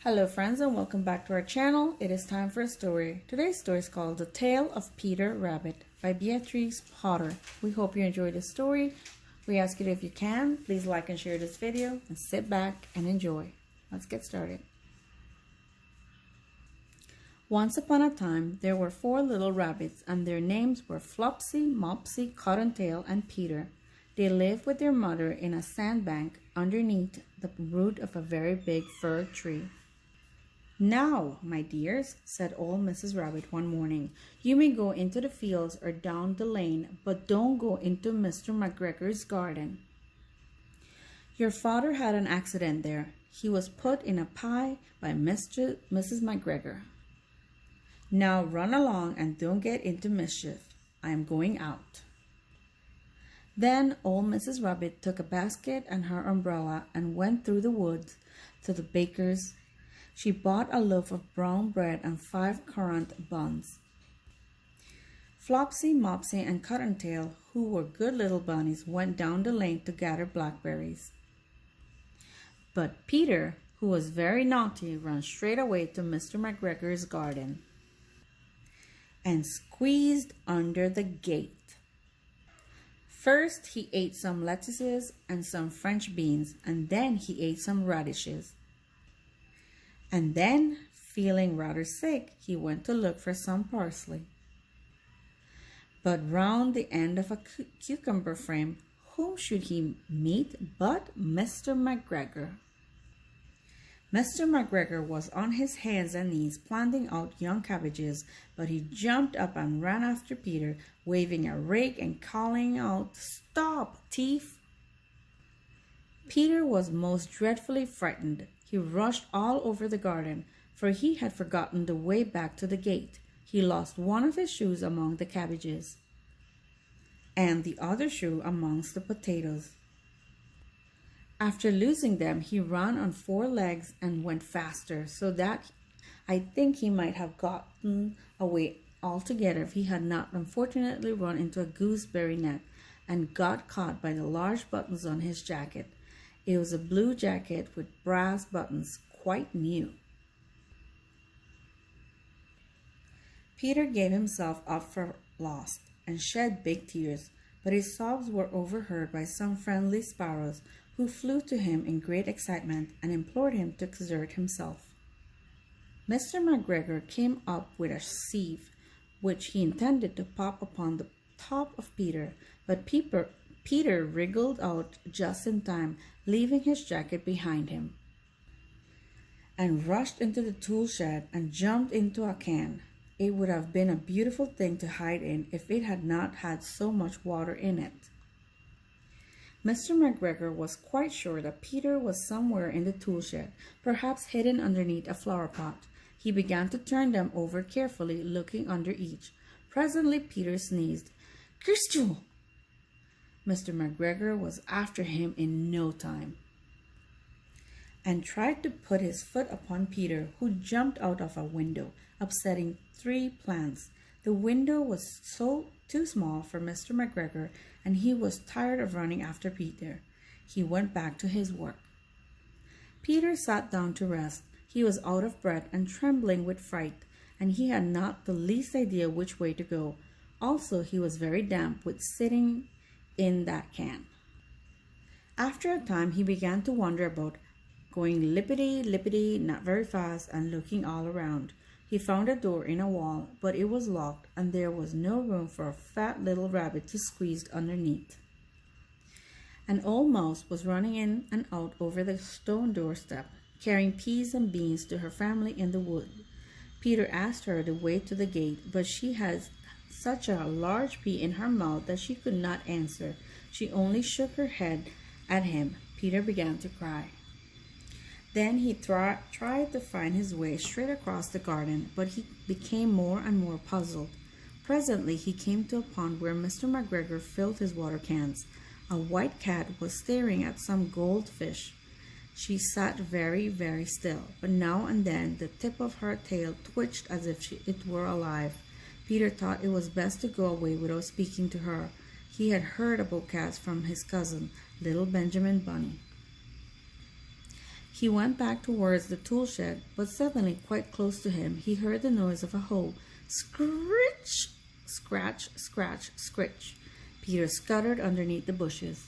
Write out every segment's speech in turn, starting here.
Hello friends and welcome back to our channel. It is time for a story. Today's story is called The Tale of Peter Rabbit by Beatrix. We hope you enjoy this story. We ask you if you can, please like and share this video and sit back and enjoy. Let's get started. Once upon a time, there were 4 little rabbits and their names were Flopsy, Mopsy, Cottontail, and Peter. They lived with their mother in a sandbank underneath the root of a very big fir tree. "Now, my dears," said old Mrs. Rabbit one morning, "you may go into the fields or down the lane, but don't go into Mr. McGregor's garden. Your father had an accident there. He was put in a pie by Mrs. McGregor. Now run along and don't get into mischief. I am going out." Then old Mrs. Rabbit took a basket and her umbrella and went through the woods to the baker's. She bought a loaf of brown bread and 5 currant buns. Flopsy, Mopsy, and Cottontail, who were good little bunnies, went down the lane to gather blackberries. But Peter, who was very naughty, ran straight away to Mr. McGregor's garden and squeezed under the gate. First, he ate some lettuces and some French beans, and then he ate some radishes. And then, feeling rather sick, he went to look for some parsley. But round the end of a cucumber frame, whom should he meet but Mr. McGregor? Mr. McGregor was on his hands and knees planting out young cabbages, but he jumped up and ran after Peter, waving a rake and calling out, "Stop, thief!" Peter was most dreadfully frightened. He rushed all over the garden, for he had forgotten the way back to the gate. He lost one of his shoes among the cabbages, and the other shoe amongst the potatoes. After losing them, he ran on 4 legs and went faster, so that I think he might have gotten away altogether if he had not unfortunately run into a gooseberry net and got caught by the large buttons on his jacket. It was a blue jacket with brass buttons, quite new. Peter gave himself up for lost and shed big tears, but his sobs were overheard by some friendly sparrows who flew to him in great excitement and implored him to exert himself. Mr. McGregor came up with a sieve, which he intended to pop upon the top of Peter, but Peter wriggled out just in time, leaving his jacket behind him, and rushed into the tool shed and jumped into a can. It would have been a beautiful thing to hide in if it had not had so much water in it. Mr. McGregor was quite sure that Peter was somewhere in the tool shed, perhaps hidden underneath a flower pot. He began to turn them over carefully, looking under each. Presently Peter sneezed. "Kerschoo!" Mr. McGregor was after him in no time, and tried to put his foot upon Peter, who jumped out of a window, upsetting 3 plants. The window was too small for Mr. McGregor, and he was tired of running after Peter. He went back to his work. Peter sat down to rest. He was out of breath and trembling with fright, and he had not the least idea which way to go. Also, he was very damp with sitting in that can. After a time, he began to wander about, going lippity-lippity, not very fast, and looking all around. He found a door in a wall, but it was locked, and there was no room for a fat little rabbit to squeeze underneath. An old mouse was running in and out over the stone doorstep, carrying peas and beans to her family in the wood. Peter asked her the way to the gate, but she had such a large pea in her mouth that she could not answer. She only shook her head at him. Peter began to cry. Then he tried to find his way straight across the garden, but he became more and more puzzled. Presently he came to a pond where Mr. McGregor filled his water cans. A white cat was staring at some goldfish. She sat very, very still, but now and then the tip of her tail twitched as if it were alive. Peter thought it was best to go away without speaking to her. He had heard about cats from his cousin, little Benjamin Bunny. He went back towards the tool shed, but suddenly, quite close to him, he heard the noise of a hoe. Scritch! Scratch, scratch, scritch. Peter scuttered underneath the bushes.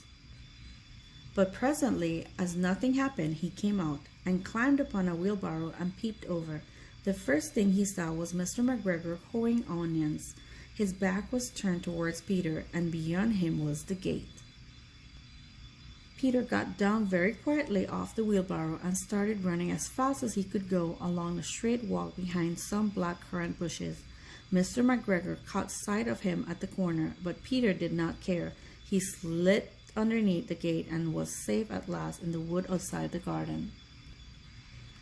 But presently, as nothing happened, he came out and climbed upon a wheelbarrow and peeped over. The first thing he saw was Mr. McGregor hoeing onions. His back was turned towards Peter, and beyond him was the gate. Peter got down very quietly off the wheelbarrow and started running as fast as he could go along the straight walk behind some black currant bushes. Mr. McGregor caught sight of him at the corner, but Peter did not care. He slid underneath the gate and was safe at last in the wood outside the garden.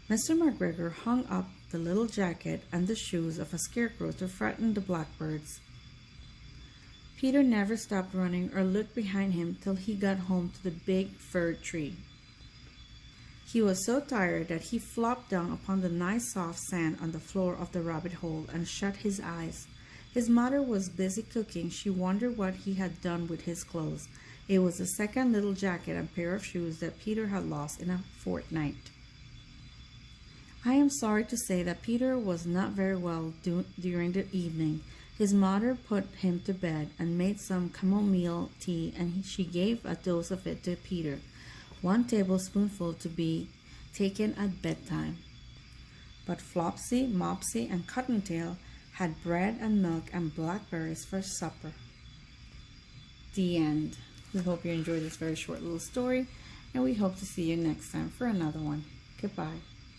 Mr. McGregor hung up the little jacket and the shoes of a scarecrow to frighten the blackbirds. Peter never stopped running or looked behind him till he got home to the big fir tree. He was so tired that he flopped down upon the nice soft sand on the floor of the rabbit hole and shut his eyes. His mother was busy cooking. She wondered what he had done with his clothes. It was the second little jacket and pair of shoes that Peter had lost in a fortnight. I am sorry to say that Peter was not very well during the evening. His mother put him to bed and made some chamomile tea, and she gave a dose of it to Peter, 1 tablespoonful to be taken at bedtime. But Flopsy, Mopsy, and Cottontail had bread and milk and blackberries for supper. The end. We hope you enjoyed this very short little story, and we hope to see you next time for another one. Goodbye.